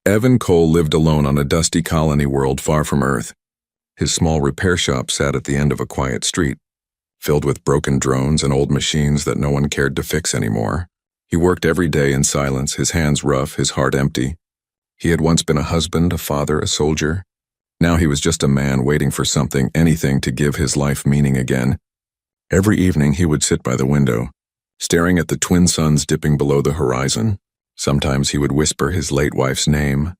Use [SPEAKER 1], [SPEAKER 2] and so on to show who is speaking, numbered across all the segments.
[SPEAKER 1] Evan Cole lived alone on a dusty colony world far from Earth. His small repair shop sat at the end of a quiet street, filled with broken drones and old machines that no one cared to fix anymore. He worked every day in silence, his hands rough, his heart empty. He had once been a husband, a father, a soldier. Now he was just a man waiting for something, anything to give his life meaning again. Every evening he would sit by the window, staring at the twin suns dipping below the horizon. Sometimes he would whisper his late wife's name,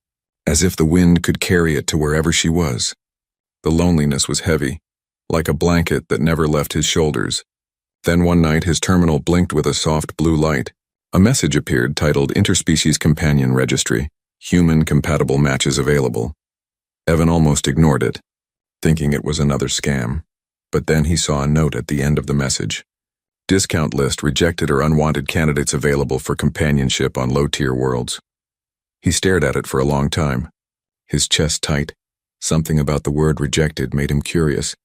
[SPEAKER 1] as if the wind could carry it to wherever she was. The loneliness was heavy, like a blanket that never left his shoulders. Then one night his terminal blinked with a soft blue light. A message appeared titled Interspecies Companion Registry, Human Compatible Matches Available. Evan almost ignored it, thinking it was another scam. But then he saw a note at the end of the message. Discount list rejected or unwanted candidates available for companionship on low-tier worlds. He stared at it for a long time, his chest tight. Something about the word rejected made him curious.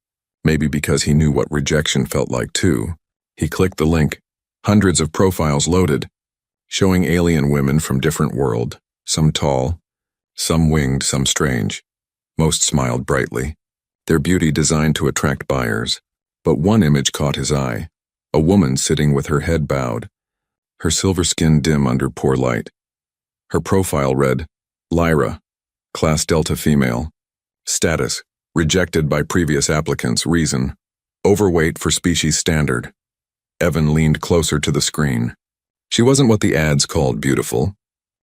[SPEAKER 1] Maybe because he knew what rejection felt like too. He clicked the link. Hundreds of profiles loaded, showing alien women from different world, some tall, some winged, some strange. Most smiled brightly, their beauty designed to attract buyers. But one image caught his eye. A woman sitting with her head bowed, her silver skin dim under poor light. Her profile read, Lyra, Class Delta female. Status, rejected by previous applicants. Reason, overweight for species standard. Evan leaned closer to the screen. She wasn't what the ads called beautiful,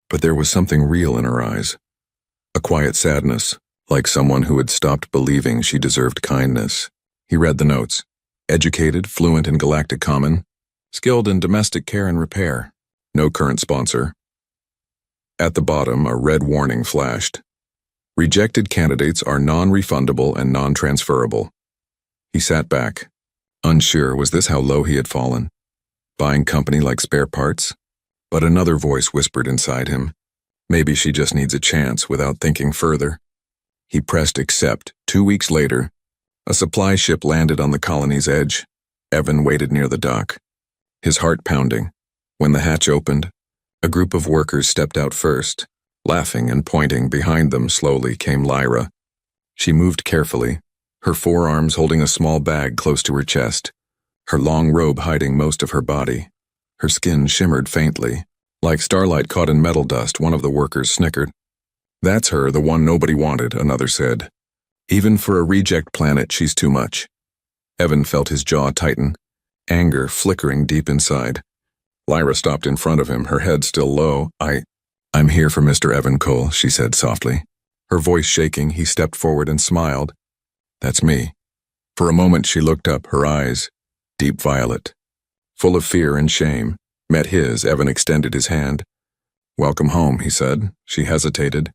[SPEAKER 1] but there was something real in her eyes. A quiet sadness, like someone who had stopped believing she deserved kindness. He read the notes. Educated, fluent in Galactic Common, skilled in domestic care and repair. No current sponsor. At the bottom, a red warning flashed. Rejected candidates are non-refundable and non-transferable. He sat back, unsure. Was this how low he had fallen? Buying company like spare parts? But another voice whispered inside him. Maybe she just needs a chance without thinking further. He pressed accept. 2 weeks later, a supply ship landed on the colony's edge. Evan waited near the dock, his heart pounding. When the hatch opened, a group of workers stepped out first. Laughing and pointing behind them slowly came Lyra. She moved carefully, her forearms holding a small bag close to her chest, her long robe hiding most of her body. Her skin shimmered faintly, like starlight caught in metal dust. One of the workers snickered. That's her, the one nobody wanted, another said. Even for a reject planet, she's too much. Evan felt his jaw tighten, anger flickering deep inside. Lyra stopped in front of him, her head still low. I'm here for Mr. Evan Cole, she said softly. Her voice shaking, he stepped forward and smiled. That's me. For a moment she looked up, her eyes, deep violet, full of fear and shame, met his. Evan extended his hand. Welcome home, he said. She hesitated,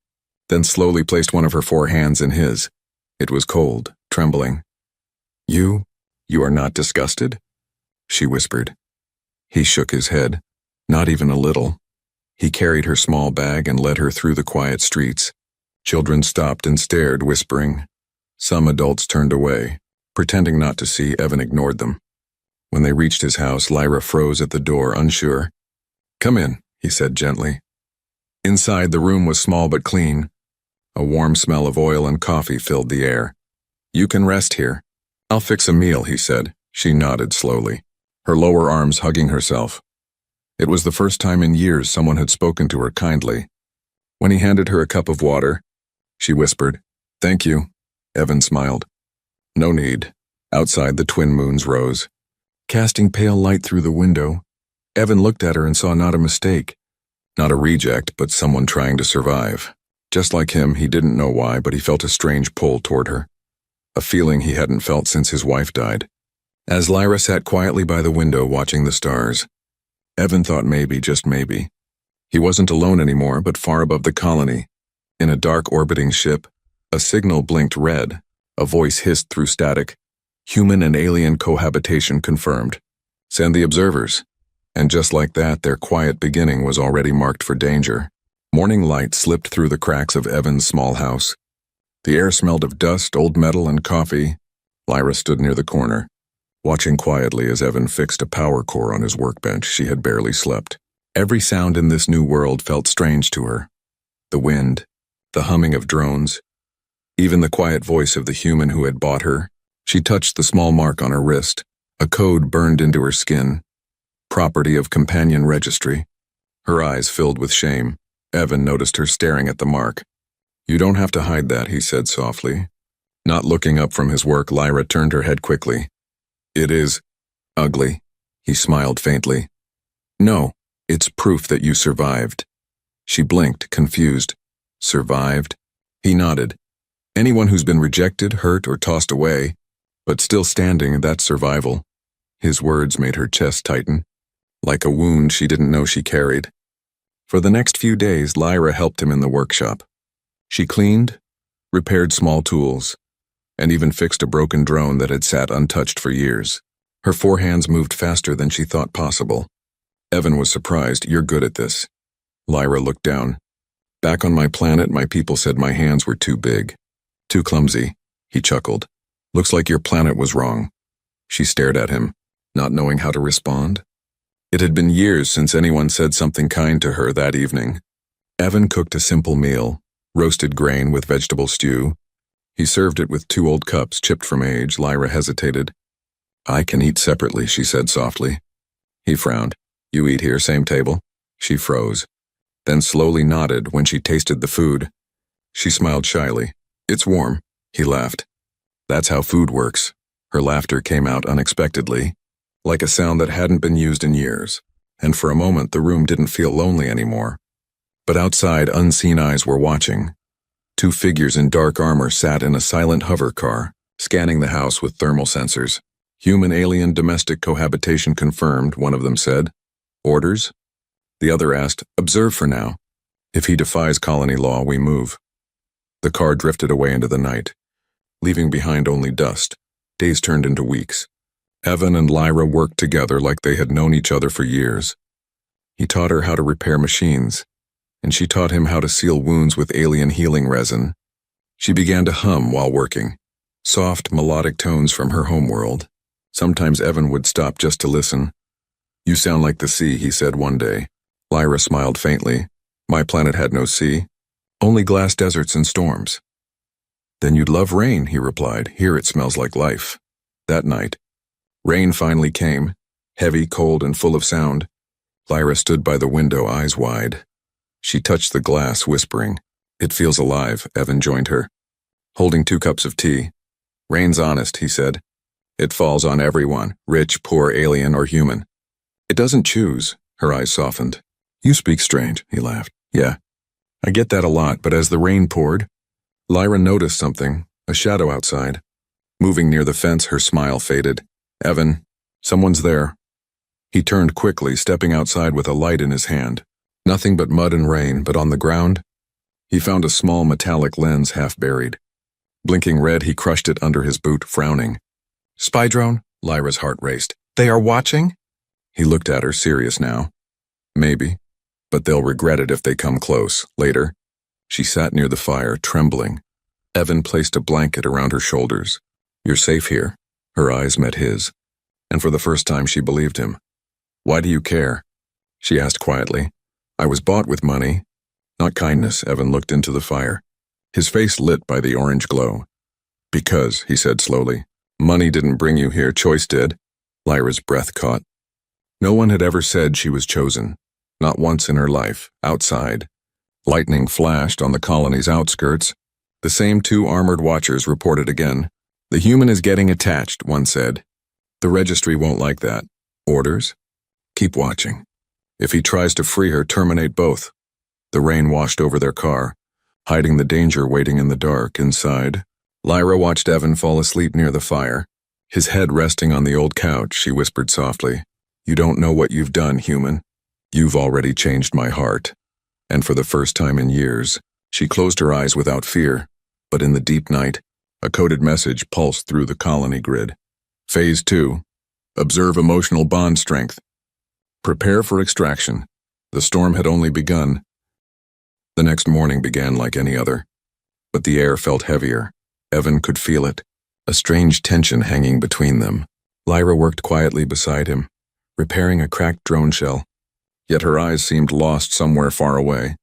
[SPEAKER 1] then slowly placed one of her 4 hands in his. It was cold, trembling. You are not disgusted? She whispered. He shook his head, not even a little. He carried her small bag and led her through the quiet streets. Children stopped and stared, whispering. Some adults turned away, pretending not to see. Evan ignored them. When they reached his house, Lyra froze at the door, unsure. Come in, he said gently. Inside, the room was small but clean. A warm smell of oil and coffee filled the air. You can rest here. I'll fix a meal, he said. She nodded slowly, her lower arms hugging herself. It was the first time in years someone had spoken to her kindly. When he handed her a cup of water, she whispered, Thank you. Evan smiled. No need. Outside, the twin moons rose, casting pale light through the window. Evan looked at her and saw not a mistake, not a reject, but someone trying to survive. Just like him, he didn't know why, but he felt a strange pull toward her, a feeling he hadn't felt since his wife died. As Lyra sat quietly by the window watching the stars, Evan thought maybe, just maybe, he wasn't alone anymore, but far above the colony. In a dark orbiting ship, a signal blinked red. A voice hissed through static. Human and alien cohabitation confirmed. Send the observers. And just like that, their quiet beginning was already marked for danger. Morning light slipped through the cracks of Evan's small house. The air smelled of dust, old metal, and coffee. Lyra stood near the corner, watching quietly as Evan fixed a power core on his workbench. She had barely slept. Every sound in this new world felt strange to her. The wind, the humming of drones, even the quiet voice of the human who had bought her. She touched the small mark on her wrist, a code burned into her skin, property of companion registry. Her eyes filled with shame. Evan noticed her staring at the mark. "You don't have to hide that," he said softly. Not looking up from his work, Lyra turned her head quickly. "It is ugly," he smiled faintly. "No, it's proof that you survived." She blinked, confused. "Survived?" He nodded. "Anyone who's been rejected, hurt, or tossed away, but still standing, that's survival." His words made her chest tighten, like a wound she didn't know she carried. For the next few days, Lyra helped him in the workshop. She cleaned, repaired small tools, and even fixed a broken drone that had sat untouched for years. Her 4 hands moved faster than she thought possible. Evan was surprised. "You're good at this." Lyra looked down. "Back on my planet, my people said my hands were too big. Too clumsy." He chuckled. "Looks like your planet was wrong." She stared at him, not knowing how to respond. It had been years since anyone said something kind to her that evening. Evan cooked a simple meal, roasted grain with vegetable stew. He served it with 2 old cups chipped from age. Lyra hesitated. "I can eat separately," she said softly. He frowned. "You eat here, same table?" She froze, then slowly nodded when she tasted the food. She smiled shyly. "It's warm." He laughed. "That's how food works." Her laughter came out unexpectedly, like a sound that hadn't been used in years, and for a moment the room didn't feel lonely anymore. But outside, unseen eyes were watching. 2 figures in dark armor sat in a silent hover car, scanning the house with thermal sensors. "Human-alien domestic cohabitation confirmed," one of them said. "Orders?" The other asked. "Observe for now. If he defies colony law, we move." The car drifted away into the night, leaving behind only dust. Days turned into weeks. Evan and Lyra worked together like they had known each other for years. He taught her how to repair machines, and she taught him how to seal wounds with alien healing resin. She began to hum while working, soft, melodic tones from her homeworld. Sometimes Evan would stop just to listen. "You sound like the sea," he said one day. Lyra smiled faintly. "My planet had no sea, only glass deserts and storms." "Then you'd love rain," he replied. "Here it smells like life." That night, rain finally came, heavy, cold, and full of sound. Lyra stood by the window, eyes wide. She touched the glass, whispering. "It feels alive." Evan joined her, holding 2 cups of tea. "Rain's honest," he said. "It falls on everyone, rich, poor, alien, or human. It doesn't choose." Her eyes softened. "You speak strange," he laughed. "Yeah, I get that a lot," but as the rain poured, Lyra noticed something, a shadow outside. Moving near the fence, her smile faded. "Evan, someone's there." He turned quickly, stepping outside with a light in his hand. Nothing but mud and rain, but on the ground, he found a small metallic lens half buried. Blinking red, he crushed it under his boot, frowning. "Spy drone?" Lyra's heart raced. "They are watching?" He looked at her, serious now. "Maybe, but they'll regret it if they come close, later." She sat near the fire, trembling. Evan placed a blanket around her shoulders. "You're safe here." Her eyes met his, and for the first time she believed him. "Why do you care?" she asked quietly. "I was bought with money, not kindness." Evan looked into the fire, his face lit by the orange glow. "Because," he said slowly, "money didn't bring you here, choice did." Lyra's breath caught. No one had ever said she was chosen, not once in her life. Outside, lightning flashed on the colony's outskirts. The same 2 armored watchers reported again. "The human is getting attached," one said. "The registry won't like that." "Orders?" "Keep watching. If he tries to free her, terminate both." The rain washed over their car, hiding the danger waiting in the dark inside. Lyra watched Evan fall asleep near the fire. His head resting on the old couch, she whispered softly, "You don't know what you've done, human. You've already changed my heart." And for the first time in years, she closed her eyes without fear. But in the deep night, a coded message pulsed through the colony grid. Phase 2. Observe emotional bond strength. Prepare for extraction. The storm had only begun. The next morning began like any other, but the air felt heavier. Evan could feel it, a strange tension hanging between them. Lyra worked quietly beside him, repairing a cracked drone shell, yet her eyes seemed lost somewhere far away.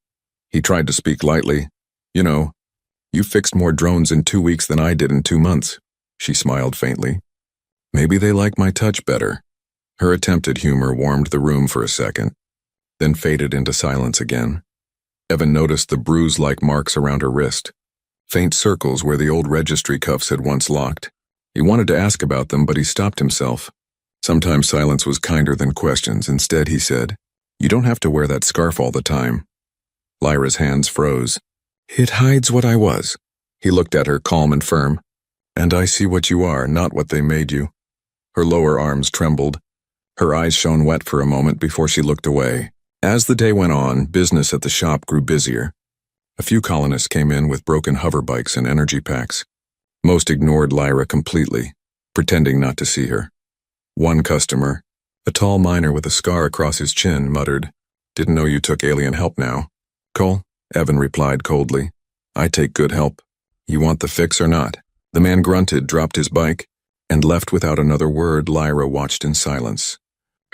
[SPEAKER 1] He tried to speak lightly. You know, you fixed more drones in 2 weeks than I did in 2 months. She smiled faintly. Maybe they like my touch better. Her attempt at humor warmed the room for a second, then faded into silence again. Evan noticed the bruise-like marks around her wrist, faint circles where the old registry cuffs had once locked. He wanted to ask about them, but he stopped himself. Sometimes silence was kinder than questions. Instead, he said, "You don't have to wear that scarf all the time." Lyra's hands froze. "It hides what I was." He looked at her, calm and firm. "And I see what you are, not what they made you." Her lower arms trembled. Her eyes shone wet for a moment before she looked away. As the day went on, business at the shop grew busier. A few colonists came in with broken hover bikes and energy packs. Most ignored Lyra completely, pretending not to see her. One customer, a tall miner with a scar across his chin, muttered, "Didn't know you took alien help now." "Cole," Evan replied coldly. "I take good help. You want the fix or not?" The man grunted, dropped his bike, and left without another word. Lyra watched in silence,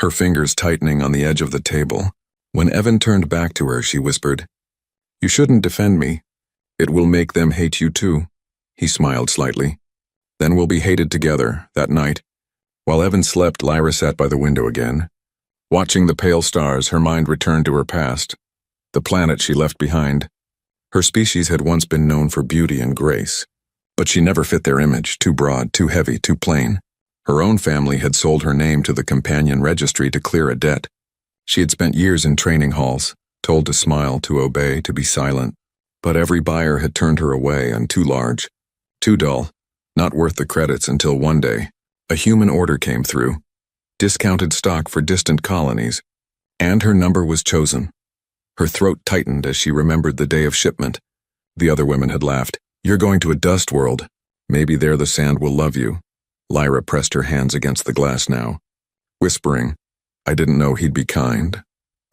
[SPEAKER 1] her fingers tightening on the edge of the table. When Evan turned back to her, she whispered, "You shouldn't defend me. It will make them hate you too." He smiled slightly. "Then we'll be hated together." That night, while Evan slept, Lyra sat by the window again. Watching the pale stars, her mind returned to her past, the planet she left behind. Her species had once been known for beauty and grace, but she never fit their image, too broad, too heavy, too plain. Her own family had sold her name to the companion registry to clear a debt. She had spent years in training halls, told to smile, to obey, to be silent. But every buyer had turned her away, and too large, too dull, not worth the credits, until one day, a human order came through. Discounted stock for distant colonies, and her number was chosen. Her throat tightened as she remembered the day of shipment. The other women had laughed. "You're going to a dust world. Maybe there the sand will love you." Lyra pressed her hands against the glass now, whispering, "I didn't know he'd be kind."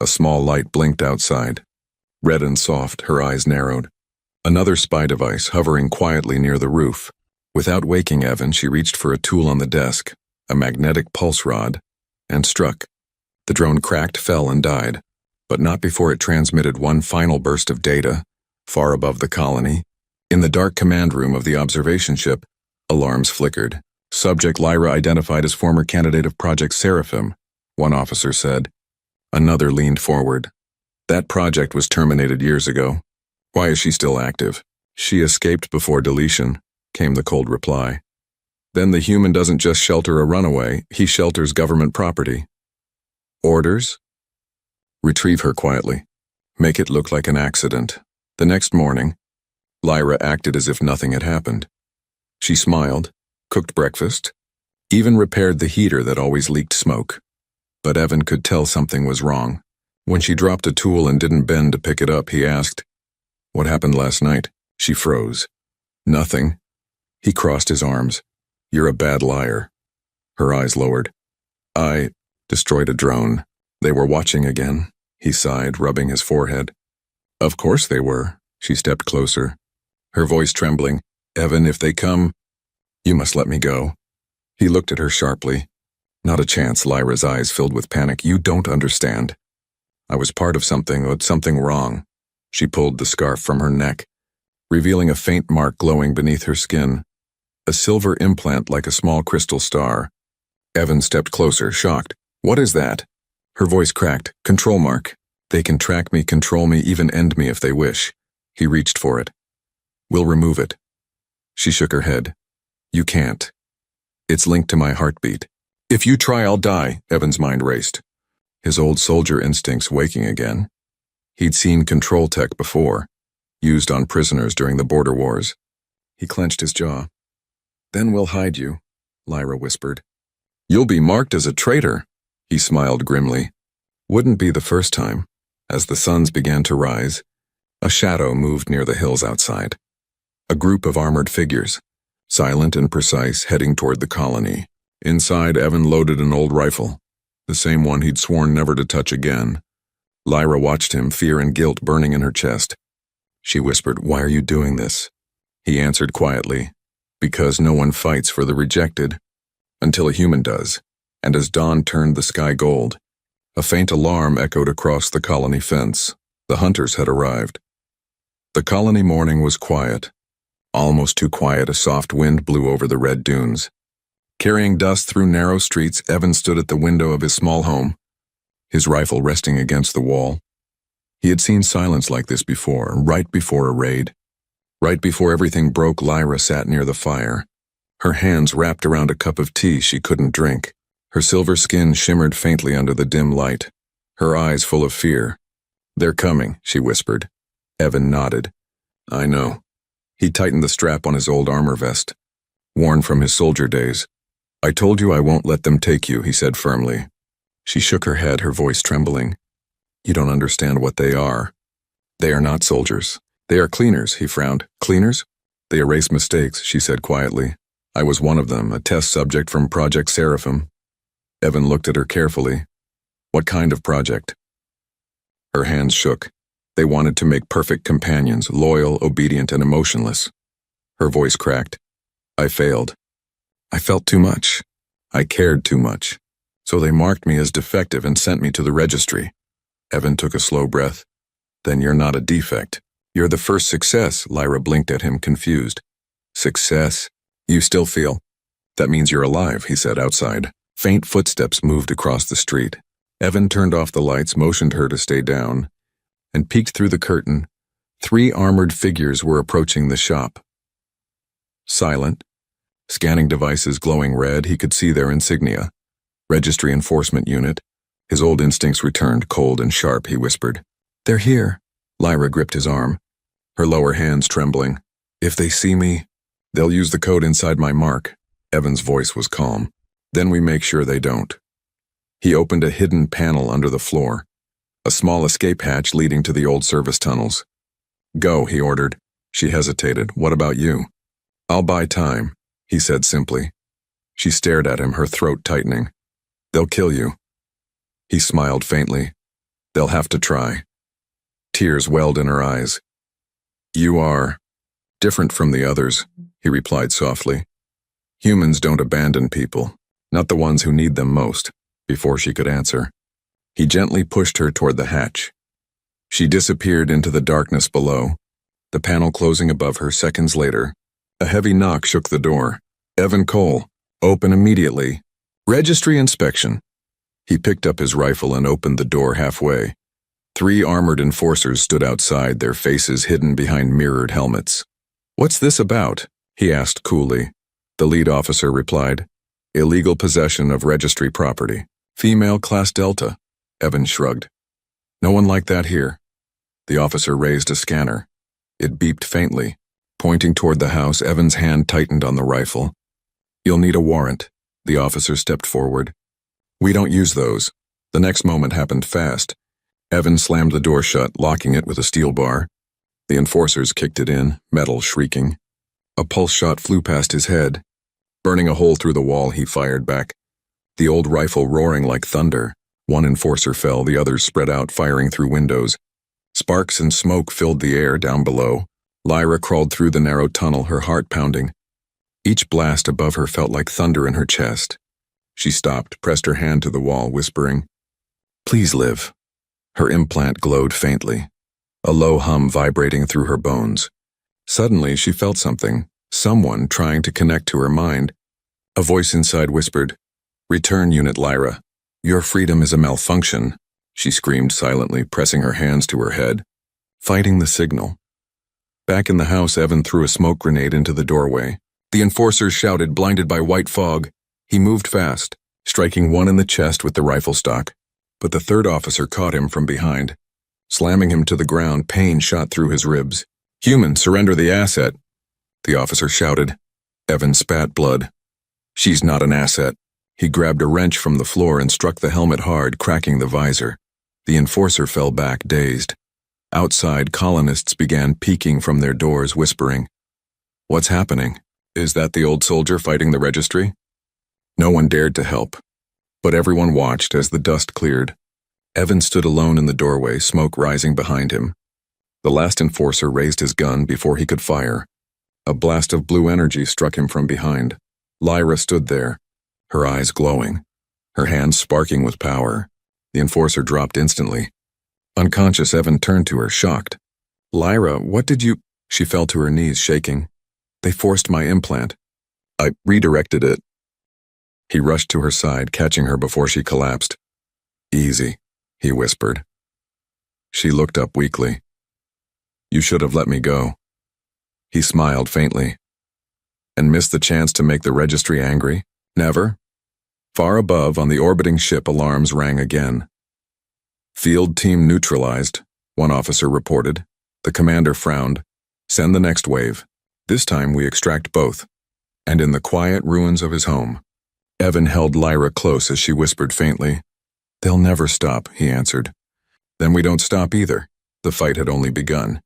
[SPEAKER 1] A small light blinked outside. Red and soft, her eyes narrowed. Another spy device hovering quietly near the roof. Without waking Evan, she reached for a tool on the desk, a magnetic pulse rod, and struck. The drone cracked, fell, and died, but not before it transmitted one final burst of data, far above the colony. In the dark command room of the observation ship, alarms flickered. "Subject Lyra identified as former candidate of Project Seraphim," one officer said. Another leaned forward. "That project was terminated years ago. Why is she still active?" "She escaped before deletion," came the cold reply. "Then the human doesn't just shelter a runaway, he shelters government property." "Orders?" "Retrieve her quietly. Make it look like an accident." The next morning, Lyra acted as if nothing had happened. She smiled, cooked breakfast, even repaired the heater that always leaked smoke. But Evan could tell something was wrong. When she dropped a tool and didn't bend to pick it up, he asked, "What happened last night?" She froze. "Nothing." He crossed his arms. "You're a bad liar." Her eyes lowered. "I destroyed a drone. They were watching again," he sighed, rubbing his forehead. "Of course they were." She stepped closer, her voice trembling. "Evan, if they come, you must let me go." He looked at her sharply. "Not a chance." Lyra's eyes filled with panic. "You don't understand. I was part of something, but something wrong." She pulled the scarf from her neck, revealing a faint mark glowing beneath her skin, a silver implant like a small crystal star. Evan stepped closer, shocked. "What is that?" Her voice cracked. "Control mark. They can track me, control me, even end me if they wish." He reached for it. "We'll remove it." She shook her head. "You can't. It's linked to my heartbeat. If you try, I'll die." Evan's mind raced, his old soldier instincts waking again. He'd seen control tech before, used on prisoners during the border wars. He clenched his jaw. "Then we'll hide you," Lyra whispered. "You'll be marked as a traitor." He smiled grimly. Wouldn't be the first time. As the suns began to rise, a shadow moved near the hills outside. A group of armored figures, silent and precise, heading toward the colony. Inside, Evan loaded an old rifle, the same one he'd sworn never to touch again. Lyra watched him, fear and guilt burning in her chest. She whispered, "Why are you doing this?" He answered quietly, "Because no one fights for the rejected, until a human does." And as dawn turned the sky gold, a faint alarm echoed across the colony fence. The hunters had arrived. The colony morning was quiet. Almost too quiet, a soft wind blew over the red dunes. Carrying dust through narrow streets, Evan stood at the window of his small home, his rifle resting against the wall. He had seen silence like this before, right before a raid. Right before everything broke, Lyra sat near the fire, her hands wrapped around a cup of tea she couldn't drink. Her silver skin shimmered faintly under the dim light, her eyes full of fear. "They're coming," she whispered. Evan nodded. "I know." He tightened the strap on his old armor vest, worn from his soldier days. "I told you I won't let them take you," he said firmly. She shook her head, her voice trembling. "You don't understand what they are. They are not soldiers. They are cleaners," he frowned. "Cleaners? They erase mistakes," she said quietly. "I was one of them, a test subject from Project Seraphim." Evan looked at her carefully. "What kind of project?" Her hands shook. They wanted to make perfect companions, loyal, obedient, and emotionless. Her voice cracked. "I failed. I felt too much. I cared too much. So they marked me as defective and sent me to the registry." Evan took a slow breath. "Then you're not a defect. You're the first success." Lyra blinked at him, confused. "Success? You still feel?" "That means you're alive," he said outside. Faint footsteps moved across the street. Evan turned off the lights, motioned her to stay down, and peeked through the curtain. 3 armored figures were approaching the shop. Silent, scanning devices glowing red, he could see their insignia. Registry Enforcement Unit. His old instincts returned, cold and sharp. He whispered, "They're here." Lyra gripped his arm, her lower hands trembling. "If they see me, they'll use the code inside my mark." Evan's voice was calm. "Then we make sure they don't." He opened a hidden panel under the floor, a small escape hatch leading to the old service tunnels. "Go," he ordered. She hesitated. "What about you?" "I'll buy time," he said simply. She stared at him, her throat tightening. "They'll kill you." He smiled faintly. "They'll have to try." Tears welled in her eyes. "You are different from the others," he replied softly. "Humans don't abandon people, not the ones who need them most." Before she could answer, he gently pushed her toward the hatch. She disappeared into the darkness below, the panel closing above her. Seconds later, a heavy knock shook the door. "Evan Cole, open immediately. Registry inspection." He picked up his rifle and opened the door halfway. 3 armored enforcers stood outside, their faces hidden behind mirrored helmets. "What's this about?" he asked coolly. The lead officer replied, "Illegal possession of registry property. Female Class Delta." Evan shrugged. "No one like that here." The officer raised a scanner. It beeped faintly. Pointing toward the house, Evan's hand tightened on the rifle. "You'll need a warrant." The officer stepped forward. "We don't use those." The next moment happened fast. Evan slammed the door shut, locking it with a steel bar. The enforcers kicked it in, metal shrieking. A pulse shot flew past his head. Burning a hole through the wall, he fired back, the old rifle roaring like thunder. One enforcer fell, the others spread out, firing through windows. Sparks and smoke filled the air down below. Lyra crawled through the narrow tunnel, her heart pounding. Each blast above her felt like thunder in her chest. She stopped, pressed her hand to the wall, whispering, "Please live." Her implant glowed faintly, a low hum vibrating through her bones. Suddenly, she felt something, someone trying to connect to her mind. A voice inside whispered, "Return unit, Lyra. Your freedom is a malfunction." She screamed silently, pressing her hands to her head, fighting the signal. Back in the house, Evan threw a smoke grenade into the doorway. The enforcers shouted, blinded by white fog. He moved fast, striking one in the chest with the rifle stock. But the 3rd officer caught him from behind. Slamming him to the ground, pain shot through his ribs. "Human, surrender the asset," the officer shouted. Evan spat blood. "She's not an asset." He grabbed a wrench from the floor and struck the helmet hard, cracking the visor. The enforcer fell back, dazed. Outside, colonists began peeking from their doors, whispering, "What's happening? Is that the old soldier fighting the registry?" No one dared to help, but everyone watched as the dust cleared. Evan stood alone in the doorway, smoke rising behind him. The last enforcer raised his gun before he could fire. A blast of blue energy struck him from behind. Lyra stood there, her eyes glowing, her hands sparking with power. The enforcer dropped instantly. Unconscious, Evan turned to her, shocked. Lyra, what did you— She fell to her knees, shaking. They forced my implant. I redirected it. He rushed to her side, catching her before she collapsed. Easy, he whispered. She looked up weakly. You should have let me go. He smiled faintly. And missed the chance to make the registry angry? Never? Far above, on the orbiting ship, alarms rang again. Field team neutralized, one officer reported. The commander frowned. Send the next wave. This time we extract both. And in the quiet ruins of his home. Evan held Lyra close as she whispered faintly. They'll never stop, he answered. Then we don't stop either. The fight had only begun.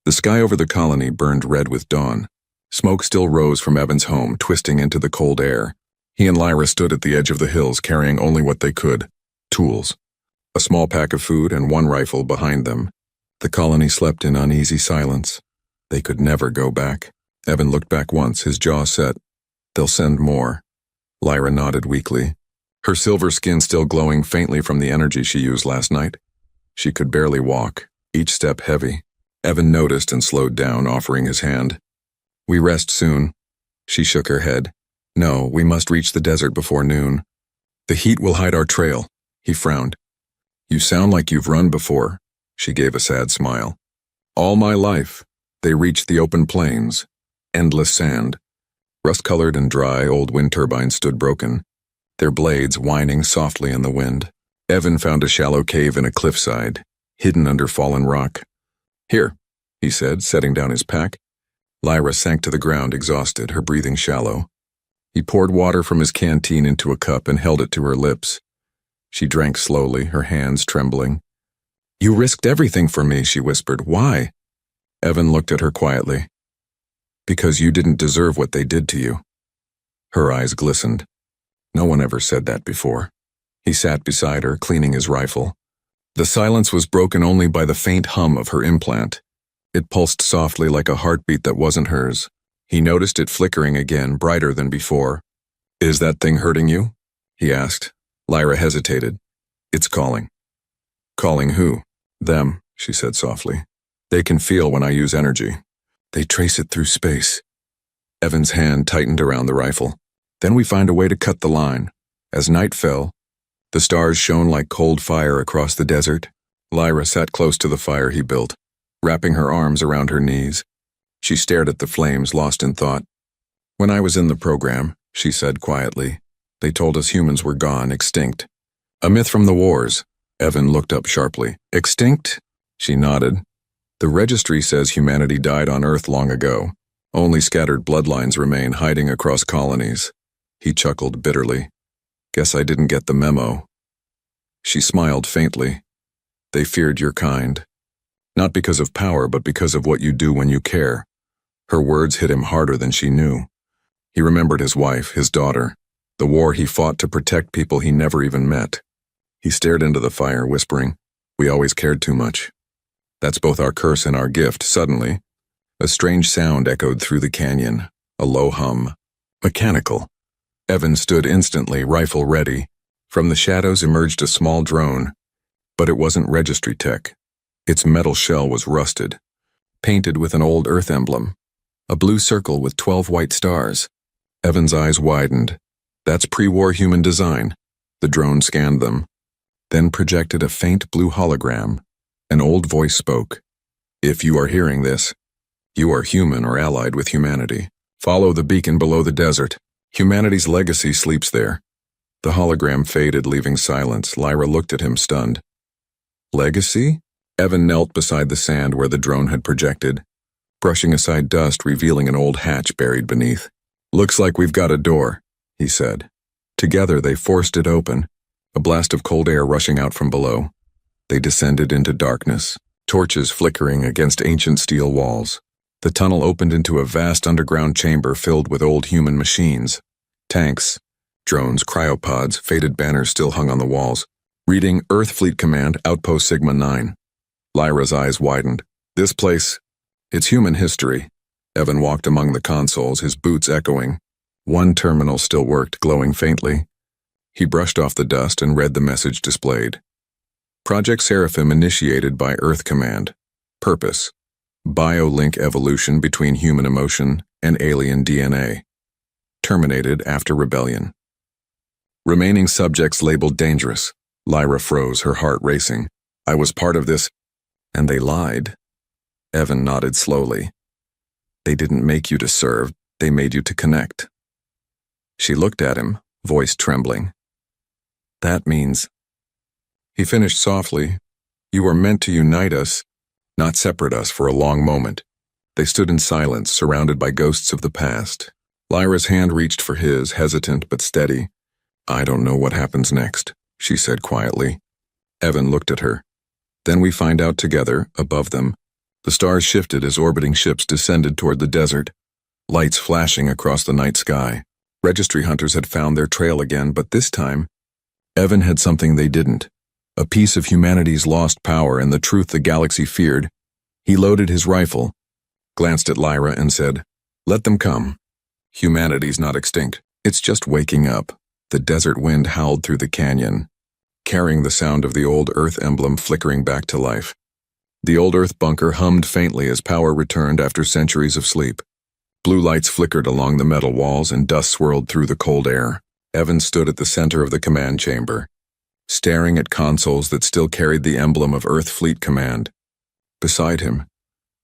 [SPEAKER 1] The sky over the colony burned red with dawn. Smoke still rose from Evan's home, twisting into the cold air. He and Lyra stood at the edge of the hills, carrying only what they could. Tools. A small pack of food and one rifle behind them. The colony slept in uneasy silence. They could never go back. Evan looked back once, his jaw set. They'll send more. Lyra nodded weakly, her silver skin still glowing faintly from the energy she used last night. She could barely walk, each step heavy. Evan noticed and slowed down, offering his hand. We rest soon. She shook her head. No, we must reach the desert before noon. The heat will hide our trail. He frowned. You sound like you've run before. She gave a sad smile. All my life. They reached the open plains. Endless sand. Rust-colored and dry, old wind turbines stood broken, their blades whining softly in the wind. Evan found a shallow cave in a cliffside, hidden under fallen rock. Here, he said, setting down his pack. Lyra sank to the ground, exhausted, her breathing shallow. He poured water from his canteen into a cup and held it to her lips. She drank slowly, her hands trembling. You risked everything for me, she whispered. Why? Evan looked at her quietly. Because you didn't deserve what they did to you. Her eyes glistened. No one ever said that before. He sat beside her, cleaning his rifle. The silence was broken only by the faint hum of her implant. It pulsed softly like a heartbeat that wasn't hers. He noticed it flickering again, brighter than before. Is that thing hurting you? He asked. Lyra hesitated. It's calling. Calling who? Them, she said softly. They can feel when I use energy. They trace it through space. Evan's hand tightened around the rifle. Then we find a way to cut the line. As night fell, the stars shone like cold fire across the desert. Lyra sat close to the fire he built, wrapping her arms around her knees. She stared at the flames, lost in thought. When I was in the program, she said quietly, they told us humans were gone, extinct. A myth from the wars. Evan looked up sharply. Extinct? She nodded. The registry says humanity died on Earth long ago. Only scattered bloodlines remain hiding across colonies. He chuckled bitterly. Guess I didn't get the memo. She smiled faintly. They feared your kind. Not because of power, but because of what you do when you care. Her words hit him harder than she knew. He remembered his wife, his daughter, the war he fought to protect people he never even met. He stared into the fire, whispering, we always cared too much. That's both our curse and our gift. Suddenly, a strange sound echoed through the canyon, a low hum. Mechanical. Evan stood instantly, rifle ready. From the shadows emerged a small drone, but it wasn't registry tech. Its metal shell was rusted, painted with an old Earth emblem, a blue circle with 12 white stars. Evan's eyes widened. That's pre-war human design. The drone scanned them, then projected a faint blue hologram. An old voice spoke. If you are hearing this, you are human or allied with humanity. Follow the beacon below the desert. Humanity's legacy sleeps there. The hologram faded, leaving silence. Lyra looked at him, stunned. Legacy? Evan knelt beside the sand where the drone had projected, brushing aside dust, revealing an old hatch buried beneath. Looks like we've got a door, he said. Together they forced it open, a blast of cold air rushing out from below. They descended into darkness, torches flickering against ancient steel walls. The tunnel opened into a vast underground chamber filled with old human machines. Tanks, drones, cryopods, faded banners still hung on the walls, reading Earth Fleet Command, Outpost Sigma 9. Lyra's eyes widened. This place, it's human history. Evan walked among the consoles, his boots echoing. One terminal still worked, glowing faintly. He brushed off the dust and read the message displayed. Project Seraphim initiated by Earth Command. Purpose: Bio-link evolution between human emotion and alien DNA. Terminated after rebellion. Remaining subjects labeled dangerous. Lyra froze, her heart racing. I was part of this, and they lied. Evan nodded slowly. They didn't make you to serve, they made you to connect. She looked at him, voice trembling. That means... He finished softly. You were meant to unite us, not separate us for a long moment. They stood in silence, surrounded by ghosts of the past. Lyra's hand reached for his, hesitant but steady. I don't know what happens next, she said quietly. Evan looked at her. Then we find out together, above them. The stars shifted as orbiting ships descended toward the desert, lights flashing across the night sky. Registry hunters had found their trail again, but this time, Evan had something they didn't. A piece of humanity's lost power and the truth the galaxy feared. He loaded his rifle, glanced at Lyra and said, Let them come. Humanity's not extinct. It's just waking up. The desert wind howled through the canyon, carrying the sound of the old Earth emblem flickering back to life. The old Earth bunker hummed faintly as power returned after centuries of sleep. Blue lights flickered along the metal walls and dust swirled through the cold air. Evan stood at the center of the command chamber, staring at consoles that still carried the emblem of Earth Fleet Command. Beside him,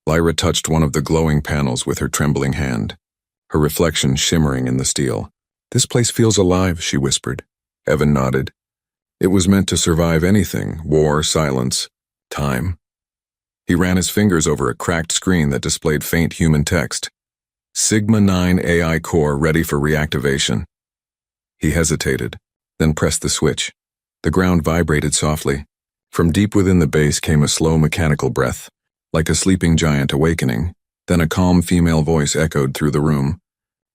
[SPEAKER 1] Lyra touched one of the glowing panels with her trembling hand, her reflection shimmering in the steel. This place feels alive, she whispered. Evan nodded. It was meant to survive anything, war, silence, time. He ran his fingers over a cracked screen that displayed faint human text. Sigma 9 AI core ready for reactivation. He hesitated, then pressed the switch. The ground vibrated softly. From deep within the base came a slow mechanical breath, like a sleeping giant awakening. Then a calm female voice echoed through the room.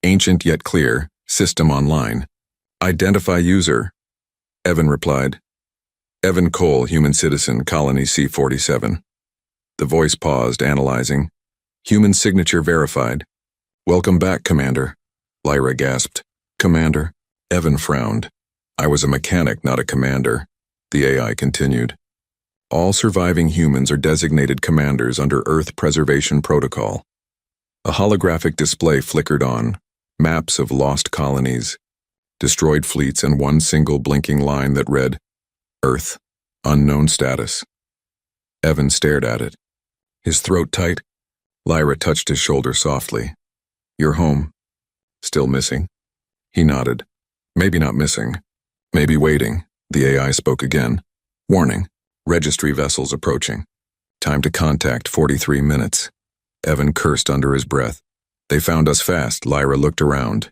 [SPEAKER 1] Ancient yet clear, system online. Identify user. Evan replied. Evan Cole, human citizen, colony C-47. The voice paused, analyzing. Human signature verified. Welcome back, Commander. Lyra gasped. Commander? Evan frowned. I was a mechanic, not a commander. The AI continued. All surviving humans are designated commanders under Earth Preservation Protocol. A holographic display flickered on. Maps of lost colonies, destroyed fleets, and one single blinking line that read, Earth, unknown status. Evan stared at it, his throat tight. Lyra touched his shoulder softly. You're home. Still missing? He nodded. Maybe not missing. Maybe waiting. The AI spoke again. Warning. Registry vessels approaching. Time to contact 43 minutes. Evan cursed under his breath. They found us fast. Lyra looked around.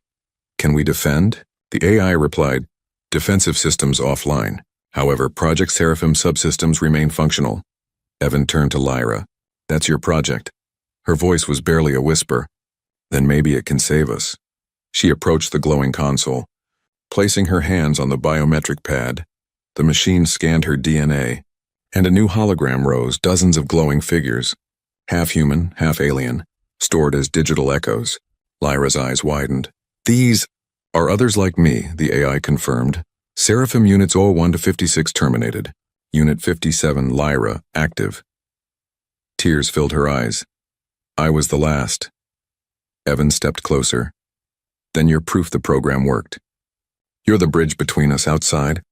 [SPEAKER 1] Can we defend? The AI replied, defensive systems offline. However, Project Seraphim subsystems remain functional. Evan turned to Lyra. That's your project. Her voice was barely a whisper. Then maybe it can save us. She approached the glowing console. Placing her hands on the biometric pad, the machine scanned her DNA, and a new hologram rose, dozens of glowing figures, half human, half alien, stored as digital echoes. Lyra's eyes widened. These are others like me, the AI confirmed. Seraphim Units 01 to 56 terminated. Unit 57, Lyra, active. Tears filled her eyes. I was the last. Evan stepped closer. Then you're proof the program worked. You're the bridge between us outside.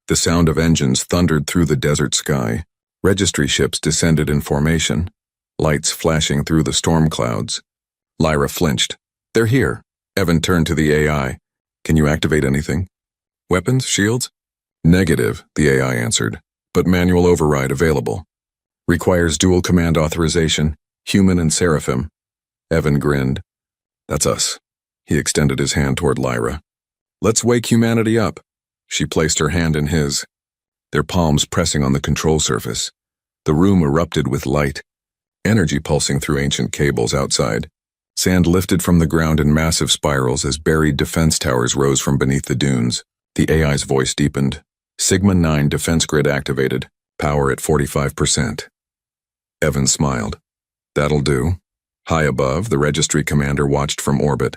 [SPEAKER 1] The sound of engines thundered through the desert sky. Registry ships descended in formation, lights flashing through the storm clouds. Lyra flinched. They're here. Evan turned to the AI. Can you activate anything? Weapons? Shields? Negative, the AI answered, but manual override available. Requires dual command authorization, human and Seraphim. Evan grinned. That's us. He extended his hand toward Lyra. Let's wake humanity up. She placed her hand in his, their palms pressing on the control surface. The room erupted with light, energy pulsing through ancient cables outside. Sand lifted from the ground in massive spirals as buried defense towers rose from beneath the dunes. The AI's voice deepened. Sigma 9 defense grid activated, power at 45%. Evan smiled. That'll do. High above, the registry commander watched from orbit.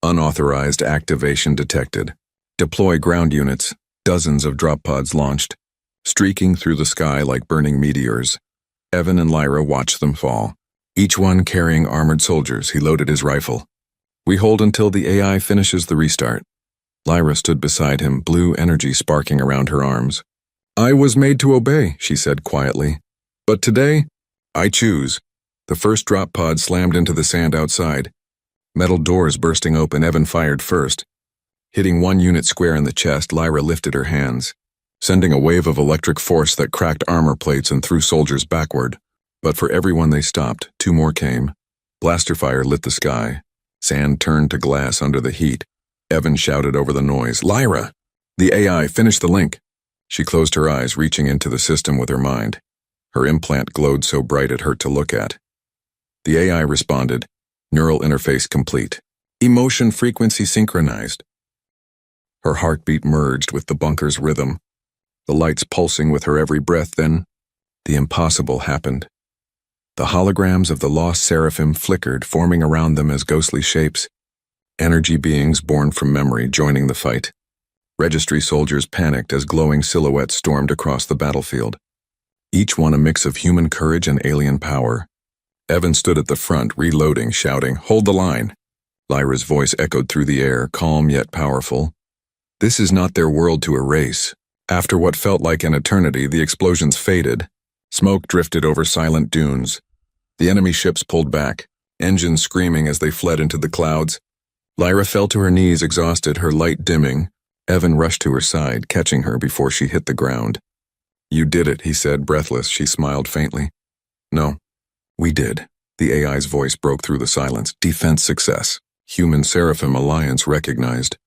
[SPEAKER 1] Unauthorized activation detected. Deploy ground units. Dozens of drop pods launched, streaking through the sky like burning meteors. Evan and Lyra watched them fall, each one carrying armored soldiers. He loaded his rifle. We hold until the AI finishes the restart. Lyra stood beside him, blue energy sparking around her arms. I was made to obey, she said quietly. But today, I choose. The first drop pod slammed into the sand outside. Metal doors bursting open, Evan fired first. Hitting one unit square in the chest, Lyra lifted her hands, sending a wave of electric force that cracked armor plates and threw soldiers backward. But for every one they stopped, two more came. Blaster fire lit the sky. Sand turned to glass under the heat. Evan shouted over the noise, Lyra! The AI, finish the link. She closed her eyes, reaching into the system with her mind. Her implant glowed so bright it hurt to look at. The AI responded, neural interface complete. Emotion frequency synchronized. Her heartbeat merged with the bunker's rhythm, the lights pulsing with her every breath. Then, the impossible happened. The holograms of the lost seraphim flickered, forming around them as ghostly shapes, energy beings born from memory joining the fight. Registry soldiers panicked as glowing silhouettes stormed across the battlefield, each one a mix of human courage and alien power. Evan stood at the front, reloading, shouting, Hold the line! Lyra's voice echoed through the air, calm yet powerful. This is not their world to erase. After what felt like an eternity, the explosions faded. Smoke drifted over silent dunes. The enemy ships pulled back, engines screaming as they fled into the clouds. Lyra fell to her knees, exhausted, her light dimming. Evan rushed to her side, catching her before she hit the ground. You did it, he said, breathless. She smiled faintly. No, we did. The AI's voice broke through the silence. Defense success. Human Seraphim Alliance recognized.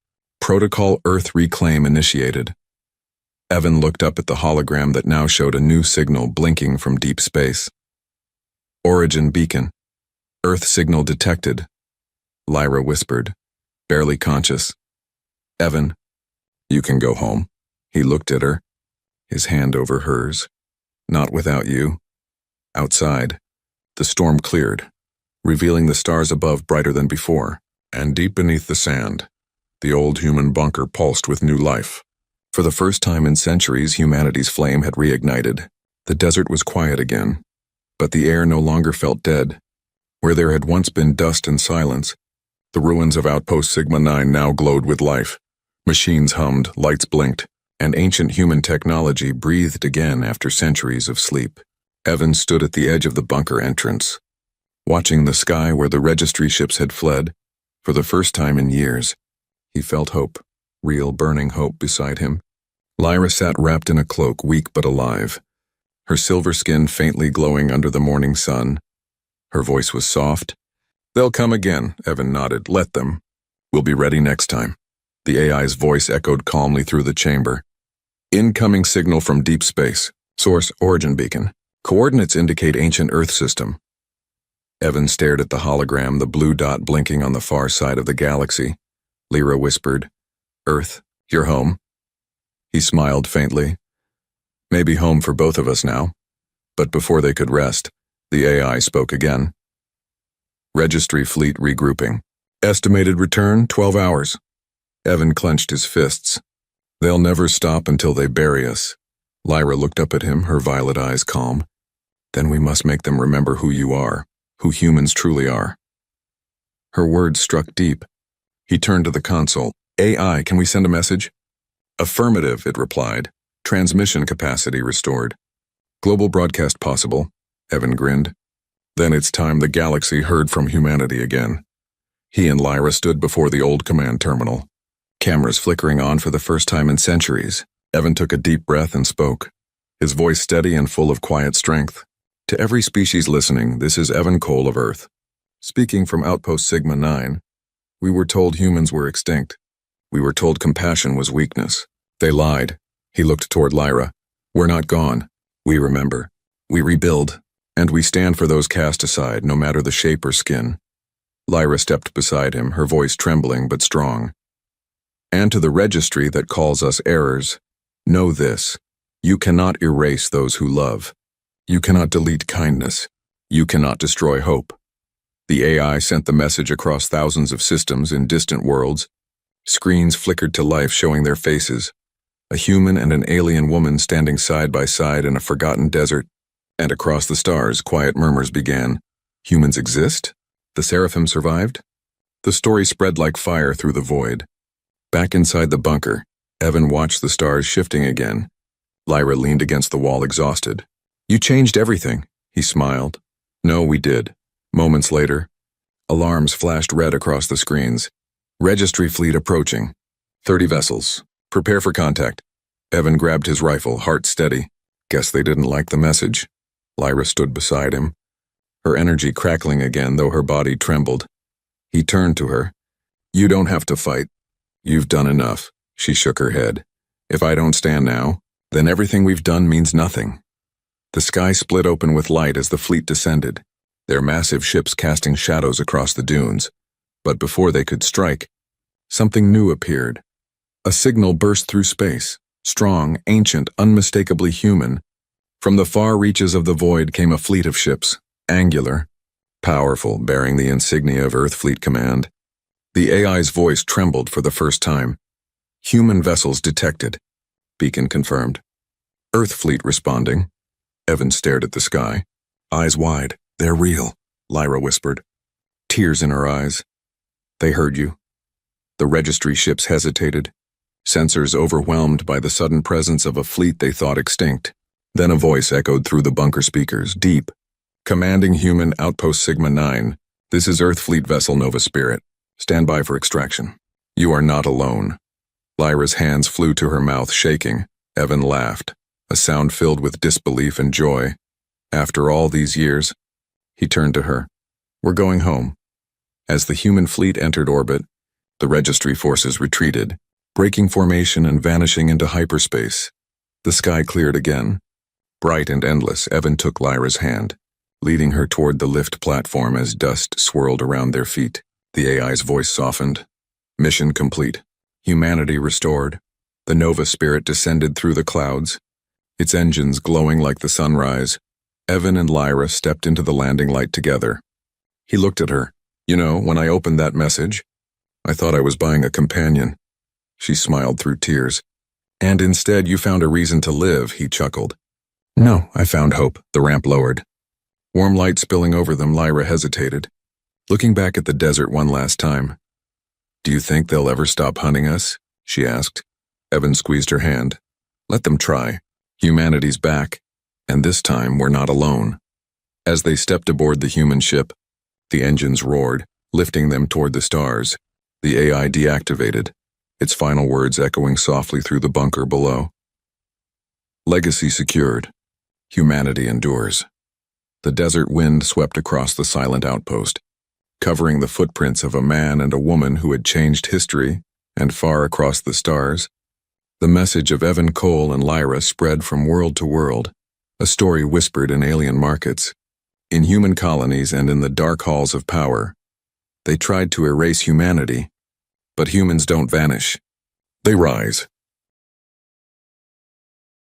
[SPEAKER 1] Protocol Earth Reclaim initiated. Evan looked up at the hologram that now showed a new signal blinking from deep space. Origin beacon. Earth signal detected. Lyra whispered, barely conscious. Evan, you can go home. He looked at her, his hand over hers. Not without you. Outside, the storm cleared, revealing the stars above brighter than before, and deep beneath the sand, the old human bunker pulsed with new life. For the first time in centuries, humanity's flame had reignited. The desert was quiet again, but the air no longer felt dead. Where there had once been dust and silence, the ruins of Outpost Sigma 9 now glowed with life. Machines hummed, lights blinked, and ancient human technology breathed again after centuries of sleep. Evan stood at the edge of the bunker entrance, watching the sky where the registry ships had fled. For the first time in years, he felt hope, real burning hope beside him. Lyra sat wrapped in a cloak, weak but alive, her silver skin faintly glowing under the morning sun. Her voice was soft. They'll come again, Evan nodded. Let them. We'll be ready next time. The AI's voice echoed calmly through the chamber. Incoming signal from deep space. Source, origin beacon. Coordinates indicate ancient Earth system. Evan stared at the hologram, the blue dot blinking on the far side of the galaxy. Lyra whispered, Earth, you're home. He smiled faintly. Maybe home for both of us now. But before they could rest, the AI spoke again. Registry fleet regrouping. Estimated return, 12 hours. Evan clenched his fists. They'll never stop until they bury us. Lyra looked up at him, her violet eyes calm. Then we must make them remember who you are, who humans truly are. Her words struck deep. He turned to the console. AI, can we send a message? Affirmative, it replied. Transmission capacity restored. Global broadcast possible. Evan grinned. Then it's time the galaxy heard from humanity again. He and Lyra stood before the old command terminal, cameras flickering on for the first time in centuries. Evan took a deep breath and spoke, his voice steady and full of quiet strength. To every species listening, this is Evan Cole of Earth. Speaking from Outpost Sigma 9, we were told humans were extinct. We were told compassion was weakness. They lied. He looked toward Lyra. We're not gone. We remember. We rebuild. And we stand for those cast aside, no matter the shape or skin. Lyra stepped beside him, her voice trembling but strong. And to the registry that calls us errors, know this. You cannot erase those who love. You cannot delete kindness. You cannot destroy hope. The AI sent the message across thousands of systems in distant worlds. Screens flickered to life, showing their faces. A human and an alien woman standing side by side in a forgotten desert. And across the stars, quiet murmurs began. Humans exist? The Seraphim survived? The story spread like fire through the void. Back inside the bunker, Evan watched the stars shifting again. Lyra leaned against the wall exhausted. You changed everything, he smiled. No, we did. Moments later, alarms flashed red across the screens. Registry fleet approaching. 30 vessels. Prepare for contact. Evan grabbed his rifle, heart steady. Guess they didn't like the message. Lyra stood beside him, her energy crackling again though her body trembled. He turned to her. You don't have to fight. You've done enough. She shook her head. If I don't stand now, then everything we've done means nothing. The sky split open with light as the fleet descended, their massive ships casting shadows across the dunes. But before they could strike, something new appeared. A signal burst through space, strong, ancient, unmistakably human. From the far reaches of the void came a fleet of ships, angular, powerful, bearing the insignia of Earth Fleet Command. The AI's voice trembled for the first time. Human vessels detected. Beacon confirmed. Earth Fleet responding. Evan stared at the sky. Eyes wide. They're real, Lyra whispered. Tears in her eyes. They heard you. The registry ships hesitated, sensors overwhelmed by the sudden presence of a fleet they thought extinct. Then a voice echoed through the bunker speakers, deep. Commanding Human Outpost Sigma 9. This is Earth Fleet Vessel Nova Spirit. Stand by for extraction. You are not alone. Lyra's hands flew to her mouth, shaking. Evan laughed, a sound filled with disbelief and joy. After all these years, he turned to her. We're going home. As the human fleet entered orbit, the registry forces retreated, breaking formation and vanishing into hyperspace. The sky cleared again. Bright and endless, Evan took Lyra's hand, leading her toward the lift platform as dust swirled around their feet. The AI's voice softened. Mission complete. Humanity restored. The Nova Spirit descended through the clouds, its engines glowing like the sunrise. Evan and Lyra stepped into the landing light together. He looked at her. You know, when I opened that message, I thought I was buying a companion. She smiled through tears. And instead you found a reason to live, he chuckled. No, I found hope. The ramp lowered. Warm light spilling over them, Lyra hesitated, looking back at the desert one last time. Do you think they'll ever stop hunting us? She asked. Evan squeezed her hand. Let them try. Humanity's back, and this time we're not alone. As they stepped aboard the human ship, the engines roared, lifting them toward the stars. The AI deactivated, its final words echoing softly through the bunker below. Legacy secured. Humanity endures. The desert wind swept across the silent outpost, covering the footprints of a man and a woman who had changed history, and far across the stars, the message of Evan Cole and Lyra spread from world to world, a story whispered in alien markets, in human colonies and in the dark halls of power. They tried to erase humanity, but humans don't vanish. They rise.